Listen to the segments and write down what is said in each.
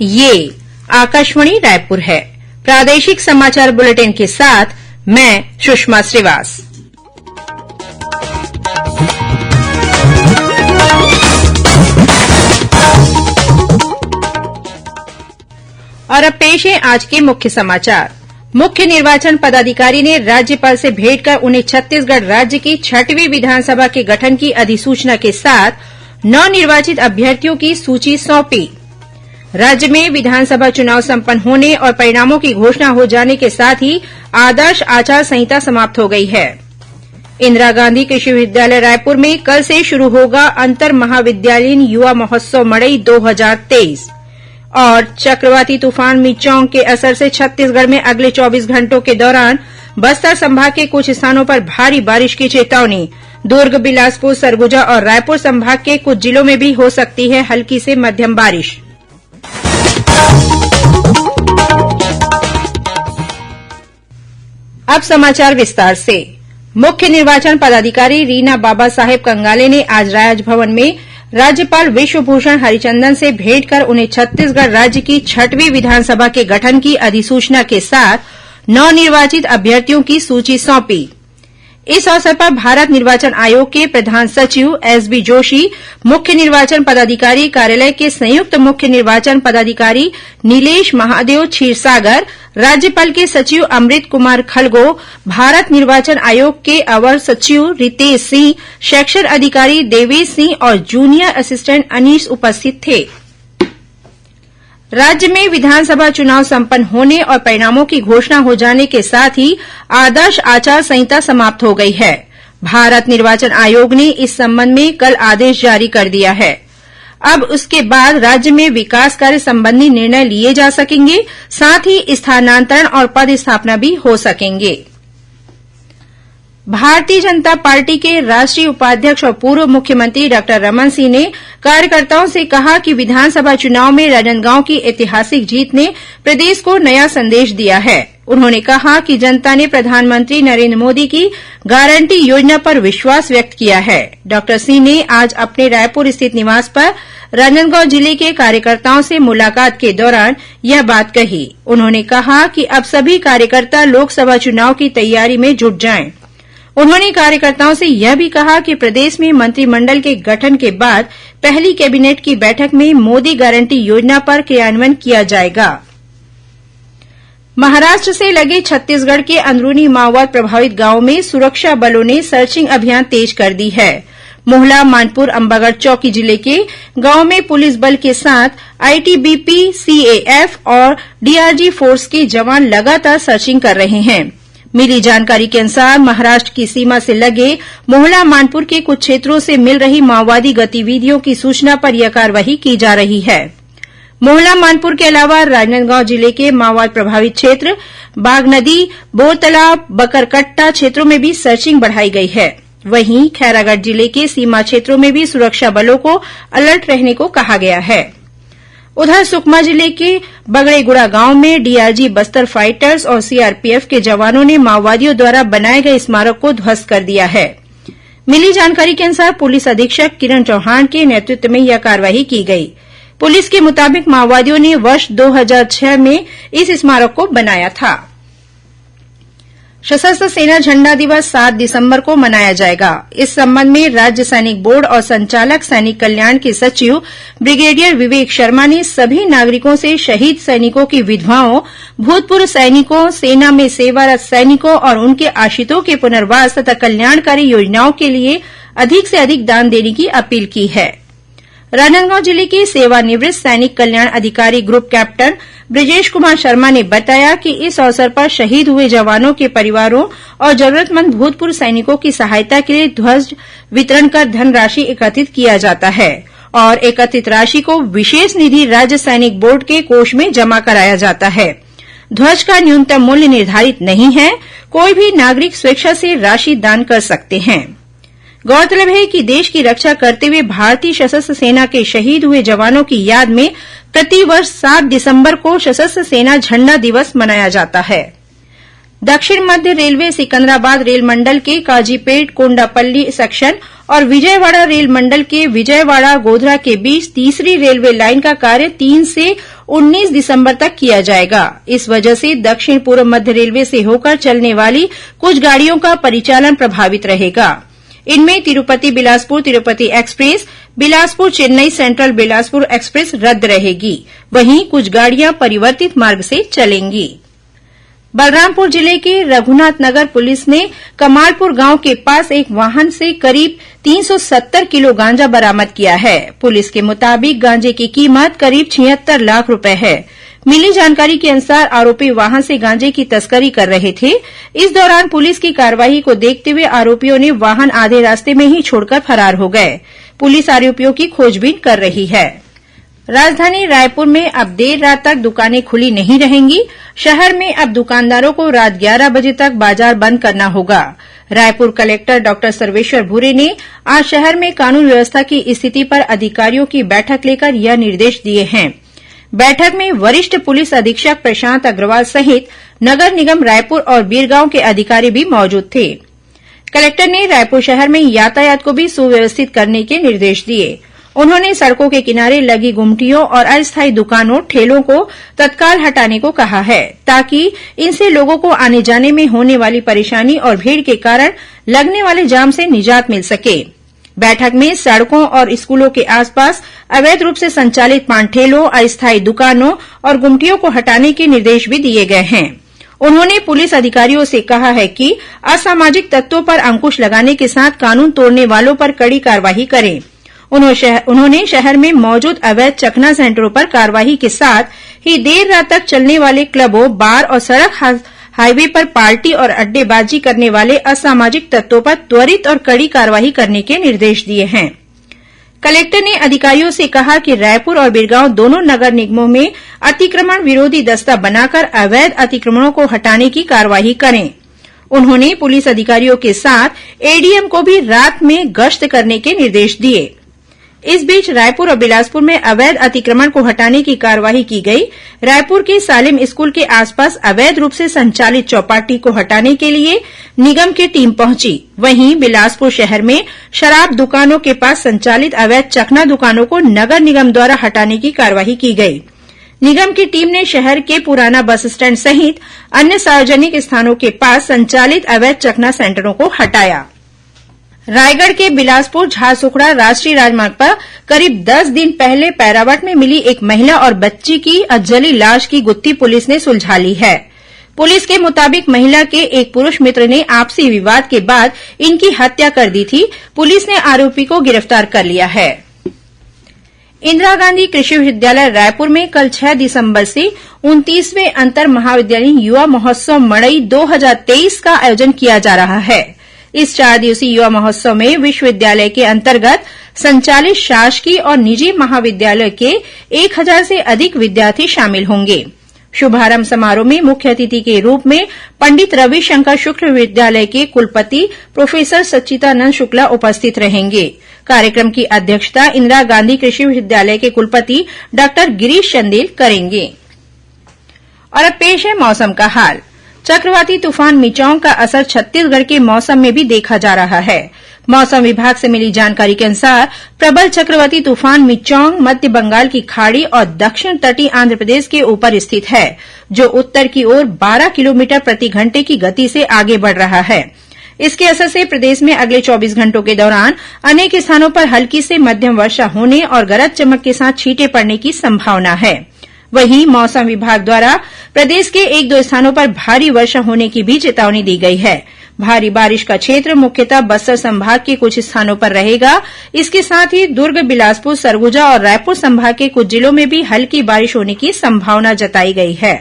ये आकाशवाणी रायपुर है। प्रादेशिक समाचार बुलेटिन के साथ मैं सुषमा श्रीवास। और अब पेश है आज के मुख्य समाचार। मुख्य निर्वाचन पदाधिकारी ने राज्यपाल से भेंट कर उन्हें छत्तीसगढ़ राज्य की 6वीं विधानसभा के गठन की अधिसूचना के साथ नवनिर्वाचित अभ्यर्थियों की सूची सौंपी। राज्य में विधानसभा चुनाव संपन्न होने और परिणामों की घोषणा हो जाने के साथ ही आदर्श आचार संहिता समाप्त हो गई है। इंदिरा गांधी कृषि विश्वविद्यालय रायपुर में कल से शुरू होगा अंतर महाविद्यालयीन युवा महोत्सव मड़ई 2023 और चक्रवाती तूफान मिचौंग के असर से छत्तीसगढ़ में अगले 24 घंटों के दौरान बस्तर संभाग के कुछ स्थानों पर भारी बारिश की चेतावनी। दुर्ग, बिलासपुर, सरगुजा और रायपुर संभाग के कुछ जिलों में भी हो सकती है हल्की से मध्यम बारिश। अब समाचार विस्तार से। मुख्य निर्वाचन पदाधिकारी रीना बाबा साहेब कंगाले ने आज राजभवन में राज्यपाल विश्वभूषण हरिचंदन से भेंट कर उन्हें छत्तीसगढ़ राज्य की 6वीं विधानसभा के गठन की अधिसूचना के साथ नवनिर्वाचित अभ्यर्थियों की सूची सौंपी। इस अवसर पर भारत निर्वाचन आयोग के प्रधान सचिव एसबी जोशी, मुख्य निर्वाचन पदाधिकारी कार्यालय के संयुक्त मुख्य निर्वाचन पदाधिकारी नीलेश महादेव क्षीरसागर, राज्यपाल के सचिव अमृत कुमार खलगो, भारत निर्वाचन आयोग के अवर सचिव रितेश सिंह, सेक्शन अधिकारी देवेश सिंह और जूनियर असिस्टेंट अनीश उपस्थित थे। राज्य में विधानसभा चुनाव संपन्न होने और परिणामों की घोषणा हो जाने के साथ ही आदर्श आचार संहिता समाप्त हो गई है। भारत निर्वाचन आयोग ने इस संबंध में कल आदेश जारी कर दिया है। अब उसके बाद राज्य में विकास कार्य संबंधी निर्णय लिए जा सकेंगे, साथ ही स्थानांतरण और पद स्थापना भी हो सकेंगे। भारतीय जनता पार्टी के राष्ट्रीय उपाध्यक्ष और पूर्व मुख्यमंत्री डॉक्टर रमन सिंह ने कार्यकर्ताओं से कहा कि विधानसभा चुनाव में राजनांदगांव की ऐतिहासिक जीत ने प्रदेश को नया संदेश दिया है। उन्होंने कहा कि जनता ने प्रधानमंत्री नरेंद्र मोदी की गारंटी योजना पर विश्वास व्यक्त किया है। डॉक्टर सिंह ने आज अपने रायपुर स्थित निवास पर राजनांदगांव जिले के कार्यकर्ताओं से मुलाकात के दौरान यह बात कही। उन्होंने कहा कि अब सभी कार्यकर्ता लोकसभा चुनाव की तैयारी में जुट जाएं। उन्होंने कार्यकर्ताओं से यह भी कहा कि प्रदेश में मंत्रिमंडल के गठन के बाद पहली कैबिनेट की बैठक में मोदी गारंटी योजना पर क्रियान्वयन किया जाएगा। महाराष्ट्र से लगे छत्तीसगढ़ के अंदरूनी माओवाद प्रभावित गांवों में सुरक्षा बलों ने सर्चिंग अभियान तेज कर दी है। मोहला, मानपुर, अंबागढ़ चौकी जिले के गांव में पुलिस बल के साथ आईटीबीपी, सीएएफ और डीआरजी फोर्स के जवान लगातार सर्चिंग कर रहे हैं। मिली जानकारी के अनुसार महाराष्ट्र की सीमा से लगे मोहला, मानपुर के कुछ क्षेत्रों से मिल रही माओवादी गतिविधियों की सूचना पर यह कार्रवाई की जा रही है। मोहला, मानपुर के अलावा राजनांदगांव जिले के माओवाद प्रभावित क्षेत्र बागनदी, बोरतालाब, बकरकट्टा क्षेत्रों में भी सर्चिंग बढ़ाई गई है। वहीं खैरागढ़ जिले के सीमा क्षेत्रों में भी सुरक्षा बलों को अलर्ट रहने को कहा गया है। उधर सुकमा जिले के बगड़ेगुड़ा गांव में डीआरजी बस्तर फाइटर्स और सीआरपीएफ के जवानों ने माओवादियों द्वारा बनाए गए स्मारक को ध्वस्त कर दिया है। मिली जानकारी के अनुसार पुलिस अधीक्षक किरण चौहान के नेतृत्व में यह कार्रवाई की गई। पुलिस के मुताबिक माओवादियों ने वर्ष 2006 में इस स्मारक को बनाया था। सशस्त्र सेना झंडा दिवस 7 दिसंबर को मनाया जाएगा। इस संबंध में राज्य सैनिक बोर्ड और संचालक सैनिक कल्याण के सचिव ब्रिगेडियर विवेक शर्मा ने सभी नागरिकों से शहीद सैनिकों की विधवाओं, भूतपूर्व सैनिकों, सेना में सेवारत सैनिकों और उनके आश्रितों के पुनर्वास तथा कल्याणकारी योजनाओं के लिए अधिक से अधिक दान देने की अपील की है। राजनांदगांव जिले के सेवानिवृत्त सैनिक कल्याण अधिकारी ग्रुप कैप्टन ब्रिजेश कुमार शर्मा ने बताया कि इस अवसर पर शहीद हुए जवानों के परिवारों और जरूरतमंद भूतपूर्व सैनिकों की सहायता के लिए ध्वज वितरण कर धनराशि एकत्रित किया जाता है और एकत्रित राशि को विशेष निधि राज्य सैनिक बोर्ड के कोष में जमा कराया जाता है। ध्वज का न्यूनतम मूल्य निर्धारित नहीं है। कोई भी नागरिक स्वेच्छा से राशि दान कर सकते हैं। गौरतलब है कि देश की रक्षा करते हुए भारतीय सशस्त्र सेना के शहीद हुए जवानों की याद में प्रतिवर्ष 7 दिसंबर को सशस्त्र सेना झंडा दिवस मनाया जाता है। दक्षिण मध्य रेलवे सिकंदराबाद रेल मंडल के काजीपेट कोंडापल्ली सेक्शन और विजयवाड़ा रेल मंडल के विजयवाड़ा गोधरा के बीच तीसरी रेलवे लाइन का कार्य 3 से 19 दिसंबर तक किया जाएगा। इस वजह से दक्षिण पूर्व मध्य रेलवे से होकर चलने वाली कुछ गाड़ियों का परिचालन प्रभावित रहेगा। इनमें Tirupati Bilaspur Tirupati express, Bilaspur Chennai central Bilaspur express रद्द रहेगी। वहीं कुछ गाड़ियां परिवर्तित मार्ग से चलेंगी। बलरामपुर जिले के रघुनाथ नगर पुलिस ने कमालपुर गांव के पास एक वाहन से करीब 370 किलो गांजा बरामद किया है। पुलिस के मुताबिक गांजे की कीमत करीब 76 लाख रुपए है। मिली जानकारी के अनुसार आरोपी वाहन से गांजे की तस्करी कर रहे थे। इस दौरान पुलिस की कार्रवाई को देखते हुए आरोपियों ने वाहन आधे रास्ते में ही छोड़कर फरार हो गए। पुलिस आरोपियों की खोजबीन कर रही है। राजधानी रायपुर में अब देर रात तक दुकानें खुली नहीं रहेंगी। शहर में अब दुकानदारों को रात 11 बजे तक बाजार बंद करना होगा। रायपुर कलेक्टर डॉक्टर सर्वेश्वर भूरे ने आज शहर में कानून व्यवस्था की स्थिति पर अधिकारियों की बैठक लेकर यह निर्देश दिए हैं। बैठक में वरिष्ठ पुलिस अधीक्षक प्रशांत अग्रवाल सहित नगर निगम रायपुर और बीरगांव के अधिकारी भी मौजूद थे। कलेक्टर ने रायपुर शहर में यातायात को भी सुव्यवस्थित करने के निर्देश दिए। उन्होंने सड़कों के किनारे लगी गुमटियों और अस्थायी दुकानों ठेलों को तत्काल हटाने को कहा है, ताकि इनसे लोगों को आने जाने में होने वाली परेशानी और भीड़ के कारण लगने वाले जाम से निजात मिल सके। बैठक में सड़कों और स्कूलों के आसपास अवैध रूप से संचालित पान ठेलों, अस्थायी दुकानों और गुमटियों को हटाने के निर्देश भी दिए गए हैं। उन्होंने पुलिस अधिकारियों से कहा है कि असामाजिक तत्वों पर अंकुश लगाने के साथ कानून तोड़ने वालों पर कड़ी कार्रवाई करें। उन्होंने शहर में मौजूद अवैध चखना सेंटरों पर कार्रवाई के साथ ही देर रात तक चलने वाले क्लबों, बार और सड़क हाईवे पर पार्टी और अड्डेबाजी करने वाले असामाजिक तत्वों पर त्वरित और कड़ी कार्रवाई करने के निर्देश दिए हैं। कलेक्टर ने अधिकारियों से कहा कि रायपुर और बिरगांव दोनों नगर निगमों में अतिक्रमण विरोधी दस्ता बनाकर अवैध अतिक्रमणों को हटाने की कार्रवाई करें। उन्होंने पुलिस अधिकारियों के साथ एडीएम को भी रात में गश्त करने के निर्देश दिए। इस बीच रायपुर और बिलासपुर में अवैध अतिक्रमण को हटाने की कार्रवाई की गई। रायपुर के सालिम स्कूल के आसपास अवैध रूप से संचालित चौपाटी को हटाने के लिए निगम की टीम पहुंची। वहीं बिलासपुर शहर में शराब दुकानों के पास संचालित अवैध चखना दुकानों को नगर निगम द्वारा हटाने की कार्रवाई की गई। निगम की टीम ने शहर के पुराना बस स्टैंड सहित अन्य सार्वजनिक स्थानों के पास संचालित अवैध चखना सेंटरों को हटाया। रायगढ़ के बिलासपुर झारसुगड़ा राष्ट्रीय राजमार्ग पर करीब 10 दिन पहले पैरावट में मिली एक महिला और बच्ची की अधजली लाश की गुत्थी पुलिस ने सुलझा ली है। पुलिस के मुताबिक महिला के एक पुरुष मित्र ने आपसी विवाद के बाद इनकी हत्या कर दी थी। पुलिस ने आरोपी को गिरफ्तार कर लिया है। इंदिरा गांधी कृषि विश्वविद्यालय रायपुर में कल 6 दिसंबर से 29वें अंतर महाविद्यालयीन युवा महोत्सव मड़ई 2023 का आयोजन किया जा रहा है। इस 4 दिवसीय युवा महोत्सव में विश्वविद्यालय के अंतर्गत संचालित शासकीय और निजी महाविद्यालय के 1000 से अधिक विद्यार्थी शामिल होंगे। शुभारंभ समारोह में मुख्य अतिथि के रूप में पंडित रविशंकर शुक्ल विद्यालय के कुलपति प्रोफेसर सच्चिदानंद शुक्ला उपस्थित रहेंगे। कार्यक्रम की अध्यक्षता इंदिरा गांधी कृषि विश्वविद्यालय के कुलपति डॉक्टर गिरीश चंदेल करेंगे। और अब पेश है मौसम का हाल। चक्रवाती तूफान मिचांग का असर छत्तीसगढ़ के मौसम में भी देखा जा रहा है। मौसम विभाग से मिली जानकारी के अनुसार प्रबल चक्रवाती तूफान मिचांग मध्य बंगाल की खाड़ी और दक्षिण तटीय आंध्रप्रदेश के ऊपर स्थित है, जो उत्तर की ओर 12 किलोमीटर प्रति घंटे की गति से आगे बढ़ रहा है। इसके असर से प्रदेश में अगले 24 घंटों के दौरान अनेक स्थानों पर हल्की से मध्यम वर्षा होने और गरज चमक के साथ छींटे पड़ने की संभावना है। वहीं मौसम विभाग द्वारा प्रदेश के 1-2 स्थानों पर भारी वर्षा होने की भी चेतावनी दी गई है। भारी बारिश का क्षेत्र मुख्यतः बस्तर संभाग के कुछ स्थानों पर रहेगा। इसके साथ ही दुर्ग, बिलासपुर, सरगुजा और रायपुर संभाग के कुछ जिलों में भी हल्की बारिश होने की संभावना जताई गई है।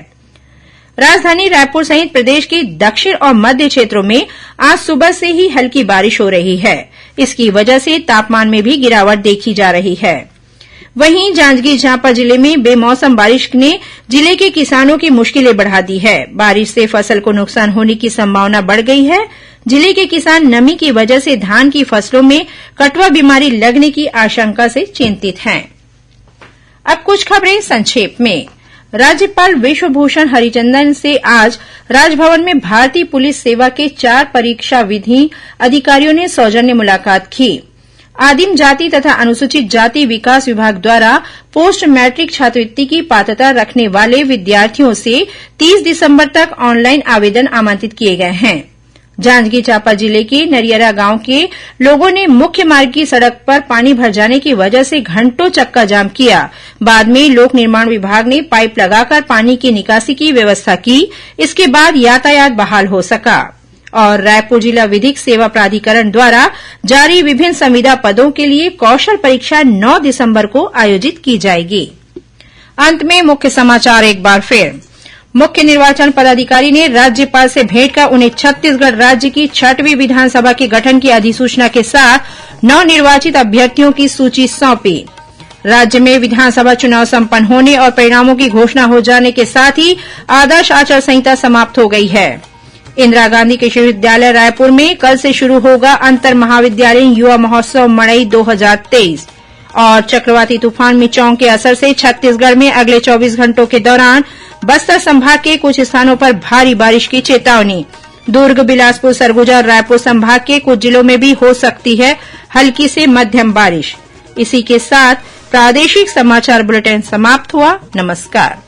राजधानी रायपुर सहित प्रदेश के दक्षिण और मध्य क्षेत्रों में आज सुबह से ही हल्की बारिश हो रही है। इसकी वजह से तापमान में भी गिरावट देखी जा रही है। वहीं जांजगीर चांपा जिले में बेमौसम बारिश ने जिले के किसानों की मुश्किलें बढ़ा दी है। बारिश से फसल को नुकसान होने की संभावना बढ़ गई है। जिले के किसान नमी की वजह से धान की फसलों में कटवा बीमारी लगने की आशंका से चिंतित हैं। अब कुछ खबरें संक्षेप में। राज्यपाल विश्वभूषण हरिचंदन से आज राजभवन में भारतीय पुलिस सेवा के 4 परीक्षा विधि अधिकारियों ने सौजन्य मुलाकात की। आदिम जाति तथा अनुसूचित जाति विकास विभाग द्वारा पोस्ट मैट्रिक छात्रवृत्ति की पात्रता रखने वाले विद्यार्थियों से 30 दिसंबर तक ऑनलाइन आवेदन आमंत्रित किए गए हैं। जांजगीर चांपा जिले के नरियरा गांव के लोगों ने मुख्य मार्ग की सड़क पर पानी भर जाने की वजह से घंटों चक्का जाम किया। बाद में लोक निर्माण विभाग ने पाइप लगाकर पानी की निकासी की व्यवस्था की। इसके बाद यातायात बहाल हो सका। और रायपुर जिला विधिक सेवा प्राधिकरण द्वारा जारी विभिन्न संविदा पदों के लिए कौशल परीक्षा 9 दिसंबर को आयोजित की जाएगी। अंत में मुख्य समाचार एक बार फिर। मुख्य निर्वाचन पदाधिकारी ने राज्यपाल से भेंट कर उन्हें छत्तीसगढ़ राज्य की 6वीं विधानसभा के गठन की अधिसूचना के साथ नवनिर्वाचित अभ्यर्थियों की सूची सौंपी। राज्य में विधानसभा चुनाव संपन्न होने और परिणामों की घोषणा हो जाने के साथ ही आदर्श आचार संहिता समाप्त हो गई है। इंदिरा गांधी कृषि विश्वविद्यालय रायपुर में कल से शुरू होगा अंतर महाविद्यालयीन युवा महोत्सव मड़ई 2023। और चक्रवाती तूफान मिचौंग के असर से छत्तीसगढ़ में अगले 24 घंटों के दौरान बस्तर संभाग के कुछ स्थानों पर भारी बारिश की चेतावनी। दुर्ग, बिलासपुर, सरगुजा और रायपुर संभाग के कुछ जिलों में भी हो सकती है हल्की से मध्यम बारिश। इसी के साथ प्रादेशिक समाचार बुलेटिन समाप्त हुआ। नमस्कार।